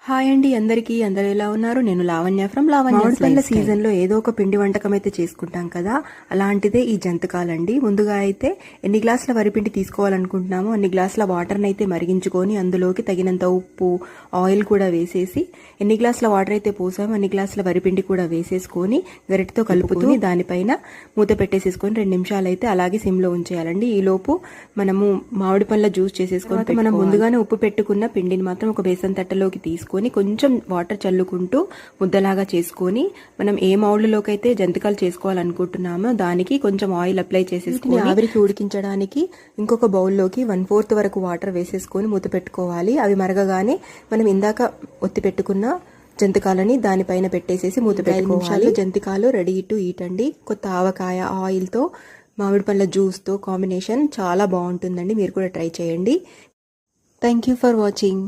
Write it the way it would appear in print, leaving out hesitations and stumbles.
Hi అండి అందరికీ. అందరూ ఎలా ఉన్నారు? నేను లావణ్య ఫ్రమ్ లావణ్య. మామిడి పండ్ల సీజన్ లో ఏదో ఒక పిండి వంటకం అయితే చేసుకుంటాం కదా, అలాంటిదే ఈ జంతికాలండి. ముందుగా అయితే ఎన్ని గ్లాసుల వరిపిండి తీసుకోవాలనుకుంటున్నామో అన్ని గ్లాసుల వాటర్ అయితే మరిగించుకొని అందులోకి తగినంత ఉప్పు, ఆయిల్ కూడా వేసేసి ఎన్ని గ్లాసుల వాటర్ అయితే పోసామో అన్ని గ్లాసుల వరిపిండి కూడా వేసేసుకొని గరిటతో కలుపుతూ దానిపైన మూత పెట్టేసేసుకొని 2 నిమిషాలు అయితే అలాగే సిమ్ లో ఉంచేయాలండి. ఈ లోపు మనము మామిడి పండ్ల జ్యూస్ చేసేసుకొని మనం ముందుగానే ఉప్పు పెట్టుకున్న పిండిని మాత్రం ఒక బేసన్ తట్టలోకి తీసుకొని కొంచెం వాటర్ చల్లుకుంటూ ముద్దలాగా చేసుకొని మనం ఏ మౌల్డ్లోకి అయితే జంతికలు చేసుకోవాలనుకుంటున్నామో దానికి కొంచెం ఆయిల్ అప్లై చేసేసుకొని ఆవిరికి ఉడికించడానికి ఇంకొక బౌల్లోకి 1/4 వరకు వాటర్ వేసేసుకొని మూత పెట్టుకోవాలి. అవి మరగగానే మనం ఇందాక ఒత్తి పెట్టుకున్న జంతికాలని దానిపైన పెట్టేసేసి మూత పెట్టుకోవాలి. జంతికాలు రెడీ టు ఈట్ అండి. కొత్త ఆవకాయ ఆయిల్తో మామిడి పండ్ల జ్యూస్తో కాంబినేషన్ చాలా బాగుంటుందండి. మీరు కూడా ట్రై చేయండి. Thank you for watching.